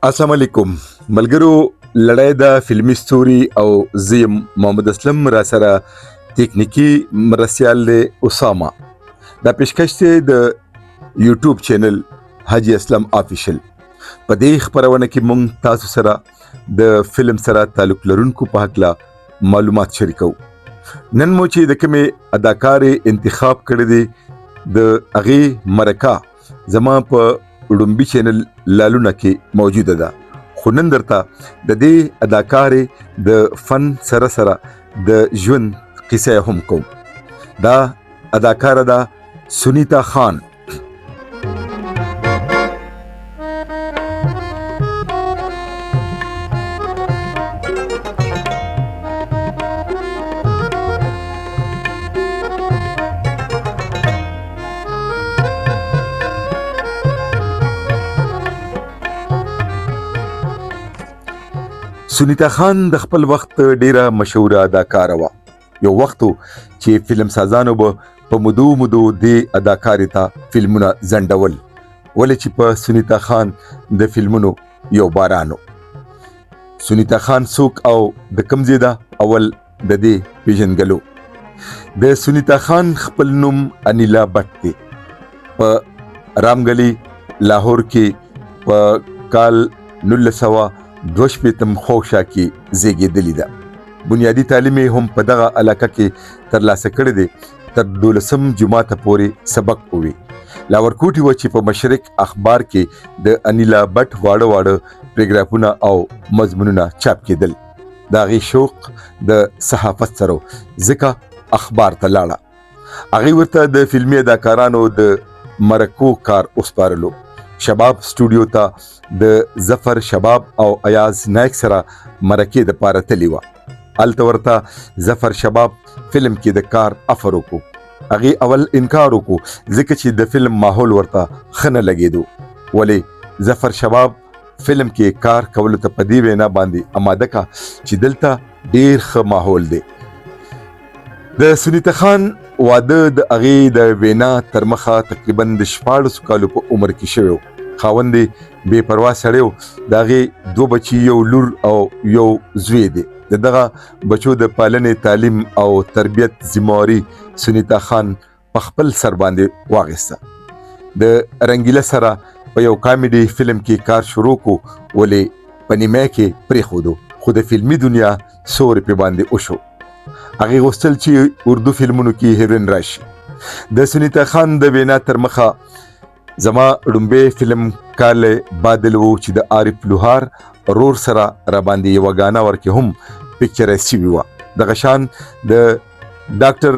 السلام علیکم ملګرو. لړۍ د فلمي ستوري او زیم محمد اسلم را سره تکنیکی مرسیال دی اسامه. دا پیشکش دی د یوټیوب چینل حاجی اسلم آفیشل. په دې خبرونه کې مونږ تاسو سره د فلم سره تعلق لرونکو په حق معلومات شریکو. نن مو چې د کومې اداکارې انتخاب کړی دی د هغې مرکه زما په وړومبي چینل لالونه کې موجوده ده، خو نن درته د دې اداکارې د فن سره سره د ژوند قصه هم کوم. دا اداکاره ده سنیتا خان. سنیتا خان د خپل وخت ډیره مشهوره اداکاره وه. یو وخت چې فلم سازانو به په مودو دې اداکارې ته فلمونه ځنډول، ولې چې په سنیتا خان د فلمونو یو بارانو. سنیتا خان څوک او د کوم ځای ده اول د دې پیژنګلو. د سنیتا خان خپل نوم انیلا بټ دی. په رامګلی لاهور کې په کال 1962 خوشا کې زیږېدلې ده. بنیادی تعلیم هم په دغه علاقه کې ترلاسه کړی دی. تر 12 جماعت پورې سبق ووي. لاورکوټي و چې په مشرق اخبار کې د انیلا بټ واړه پریګرافونه او مضمونونه چاپ کېدل. د هغې شوق د صحافت سره ځکه اخبار ته لاړه. هغې ورته د فلمي اداکارانو د مرکو کار وسپارلو. شباب سټوډیو ته د ظفر شباب او ایاز نایک سره مرکې د پاره تلی وه. هلته ورته ظفر شباب فلم کې د کار افر وکړو. هغې اول انکار وکړو ځکه چې د فلم ماحول ورته ښه نه لګېدو، ولې ظفر شباب فلم کې کار کولو ته په دې وینا باندې اماده کا چې دلته ډیر ښه ماحول دی. د سنیتا خان واده د هغې د وینا تر مخه تقریبا د 14 کالو په عمر کې شوی و. خاوند یې بې پروا سړی و. د هغې 2 بچي، یو لور او یو زوی دی. د دغه بچو د پالنې، تعلیم او تربیت ذمهواري سنیتا خان په خپل سر باندې واخیسته. د رنګیله سره په یو کامیډي فلم کې کار شروع کو، ولې په نیمه کې پرېښودو، خو د فلمي دنیا سور پې باندې وشو. هغې غوښتل چې اردو فلمونو کې هیروین راشي. د سنیتا خان د وینا تر مخه زما وړومبی فلم کال بادل و چې د عارف لوهار رور سره را باندې یوه ګانا ورکې هم پکچرایز شوې وه. دغه شان د ډاکټر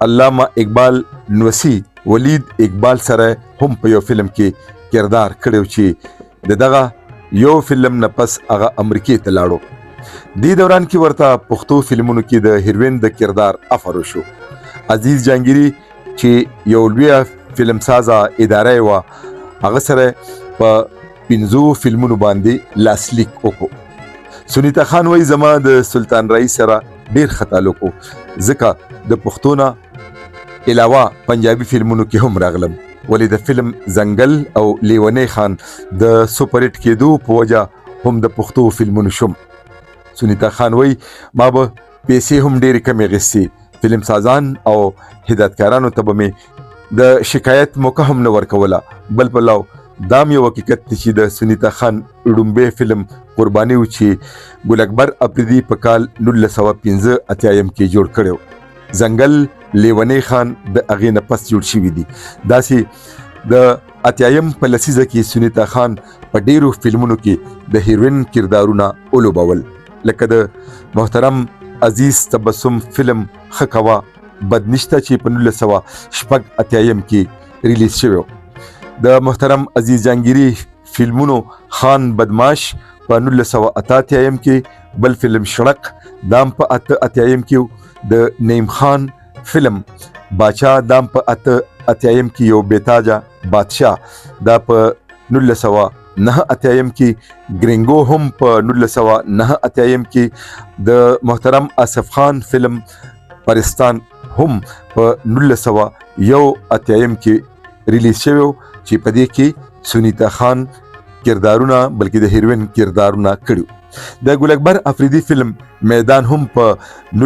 علامه اقبال نوسي ولید اقبال سره هم په یو فلم کې کردار کړی چې د دغه یو فلم نه پس هغه امریکې ته لاړو. دې دوران کې ورته پښتو فلمونو کې د هیروین د کردار افر وشو. عزیز جانګیري چې یو لویه فلم سازه اداره وه، هغه سره په 15 فلمونو باندې لاسلیک وکړو. سنیتا خان وایي زما د سلطان رئیس سره ډیر ښه تعلق و، ځکه د پښتو نه علاوه پنجابي فلمونو کې هم راغلم، ولې د فلم ځنګل او لیونی خان د سوپرهټ کېدو په وجه هم د پښتو فلمونو شوم. سنیتا خان وایي ما به پیسې هم ډېرې کمې اخیستې. فلم سازان او هدایتکارانو ته به مې د شکایت موقع هم نه ورکوله. بل پلو دام یو حقیقت دی چې د سنیتا خان وړومبی فلم قرباني و چې ګل اکبر اپریدي په کال 1985 کې جوړ کړی و. ځنګل لیونی خان د هغې نه پس جوړ شوي دي. داسې د 80 په لسیزه کې سنیتا خان په ډیرو فلمونو کې د هیروین کردارونه ولوبول، لکه د محترم عزیز تبسم فلم ښه کوه بدنشته چې په 1986 کې ریلیز شوی. د محترم عزیز جانګیري فلمونو خان بدماش په 1988 کې، بل فلم شړق دام په 88 کې، د نعیم خان فلم باچا دام په 88 کې، یو بیتاجه بادشاه دا په 1989 کې، ګرینګو هم په 1989 کې، د محترم آصف خان فلم پرستان هم په 1981 کې ریلیز شوی چې په دې کې سنیتا خان کردارونه بلکې د هیروین کردارونه کړي د ګل اکبر افریدي فلم میدان هم په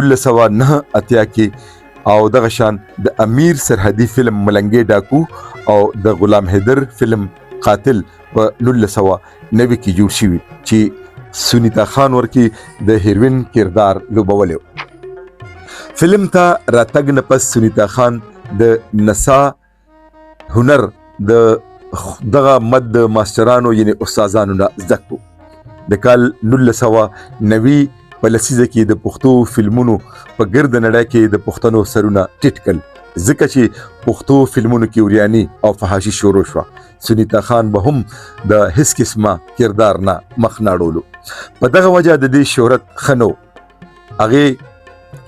1989 کې او دغه شان د امیر سرحدي فلم ملنګي ډاکو او د غلام حیدر فلم قاتل په 1990 کې جوړ شوی چې سنیتا خان ورکی د هیروین کردار لوبولیو. فلم ته راتګ نه پس سنیتا خان د نسا هنر د دغه مد ماسترانو یعنی استادانو نه زده کړو. د کال 1990 په لسیزه کې د پښتو فلمونو په ګرد نړۍ کې د پښتنو سرونه ټیټ کړل ځکه چې پښتو فلمونو کې اوریاني او فحاشي شروع شوه. سنیتا خان به هم د هیڅ قسمه کردار نه مخ نه اړولو. په دغه وجه د دې شهرت ښه نه و. هغې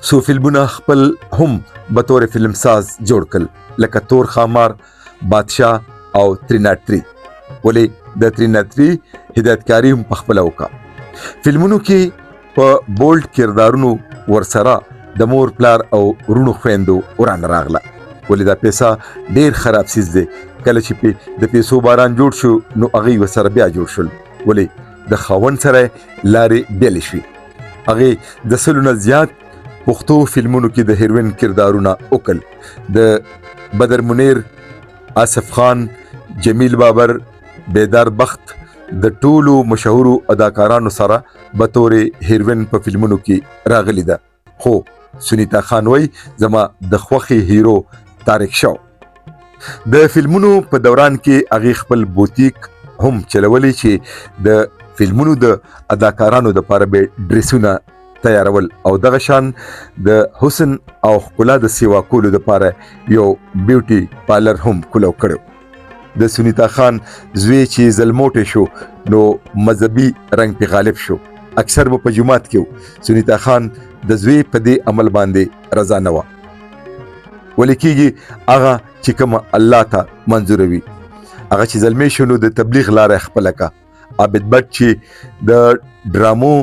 څو فلمونه خپل هم بطور فلم ساز جوړ کړل لکه تور خامار، بادشاه او تریناټری. ولې د تریناټری هدایتکاری هم په خپله وکړه. فلمونو کې په بولډ کردارونو ورسره د مور پلار او رونو خويندو ورانه راغله. ولې دا پیسه ډیر خراب سیز دی. کله چې د پیسو باران جوړ شو نو هغه ورسره بیا جوړ شول. ولې د خاوند سره لارې بیل شي. هغه د سلونه زیات پښتو فلمونو کې د هیروین کردارونه وکړل. د بدر منیر، آصف خان، جمیل بابر، بیدار بخت د ټولو مشهورو اداکارانو سره بطور هیروین په فلمونو کې راغلی ده. خو سنیتا خان وای زما د خوخي هیرو طارق شو. د فلمونو په دوران کې هغه خپل بوتیک هم چلولي چې د فلمونو د اداکارانو د لپاره به ډریسونه تیارول او دغه شان د حسن او ښکلا د سیوا کولو لپاره یو بیوټي پارلر هم کولو کړو. د سنیتا خان زوی چې زلموټه شو نو مذهبي رنگ په غالب شو. اکثر په جمعات کې سنیتا خان د زوی په دې عمل باندې رضا نه و. ولیکيږي هغه چې کوم الله ته منظور وي هغه چې زلمی شنو د تبلیغ لارې خپل کا. عابد بټ چې د ډرامو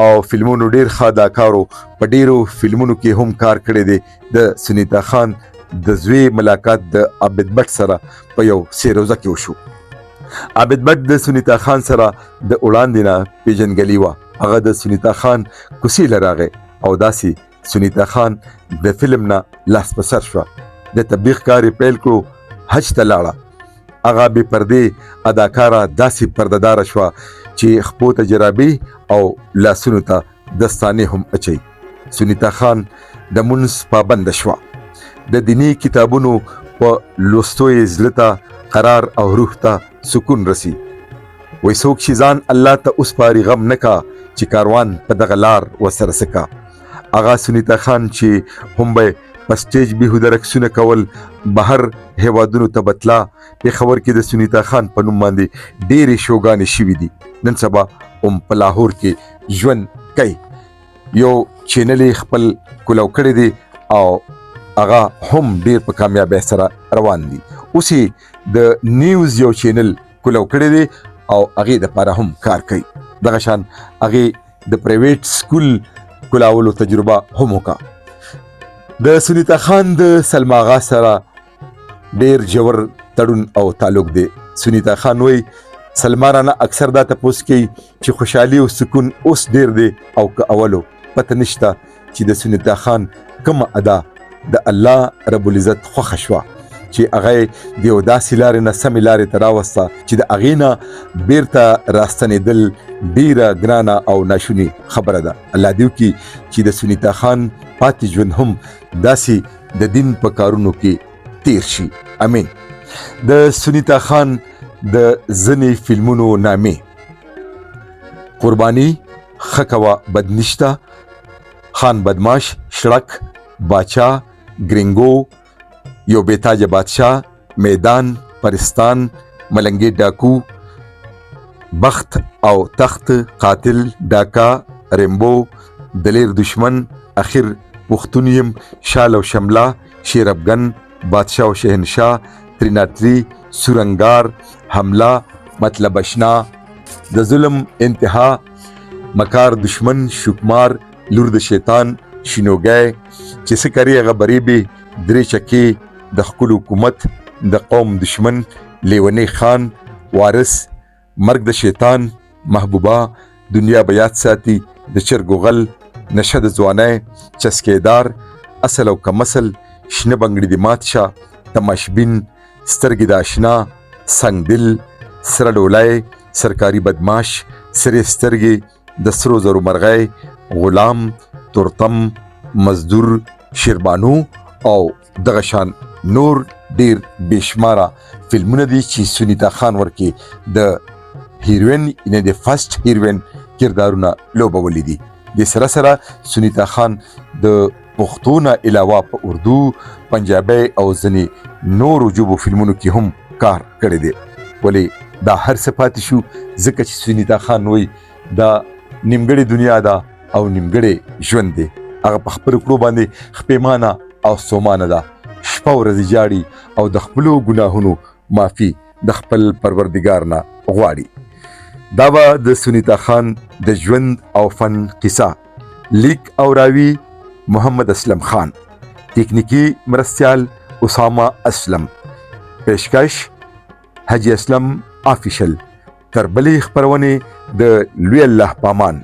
او فلمونو ډیر ښه اداکارو په ډیرو فلمونو کې هم کار کړی دی. د سنیتا خان د زوی ملاقات د عابد بټ سره په یو سیروزه کې وشو. عابد بټ د سنیتا خان سره د وړاندې نه پیژنګلي وه. هغه د سنیتا خان کوڅې له راغی او داسې سنیتا خان د فلم نه لاس په سر شوه. د تبلیغ کار یې پیل کړو، حج ته لاړه. هغه بې پردې اداکاره داسې پردهداره شوه چې خپو ته جرابې او لاسونو ته دستانې هم اچوي. سنیتا خان د مونځ پابنده شوه. د دینی کتابونو په لوستو یې زړه ته قرار او روح ته سکون رسی. وای څوک چې ځان الله ته وسپاري غم نه کا چې کاروان په دغه لار ورسره سکا. هغه سنیتا خان چې هم به په سټیج بېهوده رقصونه کول بهر هیوادونو ته بتلا. پېښور کې د سنیتا خان په نوم باندې ډېرې شوګانې شوي دي. نن سبا هم په لاهور کې ژوند کوي. یو چینل یې خپل کولو کړی دی او هغه هم ډیر په کامیابی سره روان دي. اوس د نیوز یو چینل کولو کړی دی او هغه د لپاره هم کار کوي. دغه شان هغه د پرایویټ سکول کولاولو تجربه هم وکړه. د سنیتا خان د سلما آغا سره ډیر ژور تړون او تعلق دی. سنیتا خان وای سلما رانه اکثر دا تپوس کوي چې خوشحالي او سکون اوس ډیر دی او که اولو پته نشته چې د سنیتا خان کوم ادا د الله رب العزت خوښه شوه چې هغه د یو داسې لارې نه سمې لارې ته راوسته چې د هغې نه بیرته راستنېدل ډیره ګرانه او ناشونې خبره ده. الله دې وکړي چې د سنیتا خان پاتې ژوند هم داسې د دین په کارونو کې تیر شي. امین. د سنیتا خان د ځینې فلمونو نامې: قرباني، ښه کوه بد نشته، خان بدماش، شړک، باچا، گرینگو، یو بیتاج بادشاہ، میدان، پرستان، ملنگی ڈاکو، بخت او تخت، قاتل، ڈاکا، ریمبو، دلیر دشمن، اخر پختونیم، شال و شملہ، شیر افغن، بادشاہ و شہنشاہ، تریناٹری، سورنگار، حملہ، مطلب اشنا، د ظلم انتہا، مکار دشمن، شکمار، لور د شیطان، شینوګی، چې څه کوي هغه بریبې، درې چکې، د خپل حکومت، د قوم دشمن، لیونی خان، وارث، مرګ د شیطان، محبوبه، دنیا به یاد ساتي، د چرګو غل، نشه د ځوانۍ، چسکېدار، اصل او کمسل، شنه بنګړي د مات شه، تماشبین، سترګې د آشنا، سنگ دل، سره ډولۍ، سرکاري بدماش، سرې سترګې، د سرو زرو مرغۍ، غلام، تورتم، مزدور، شیربانو او دغه شان نور ډیر بېشماره فلمونه دي چې سنیتا خان ورکې د هیروین یعنی د فرست هیروین کردارونه لوبولي دي. د سره سره سنیتا خان د پښتو نه علاوه په اردو، پنجابي او ځینې نورو ژبو فلمونو کې هم کار کړی دی. ولې دا هر څه پاتې شو ځکه چې سنیتا خان وایي دا نیمګړې دنیا ده او نیمګړې ژوند دی. هغه په خپلو کړو باندې خپېمانه او ستومانه ده، شپه ورځې جاړي او د خپلو ګناهونو معافي د خپل پروردګار نه غواړي. دا به د سنیتا خان د ژوند او فن قصه. لیک او راوي محمد اسلم خان، تکنیکی مرستیال اسامه اسلم، پیشکش حجی اسلم آفیشل. تر بلې خپرونې د لوی الله پامان.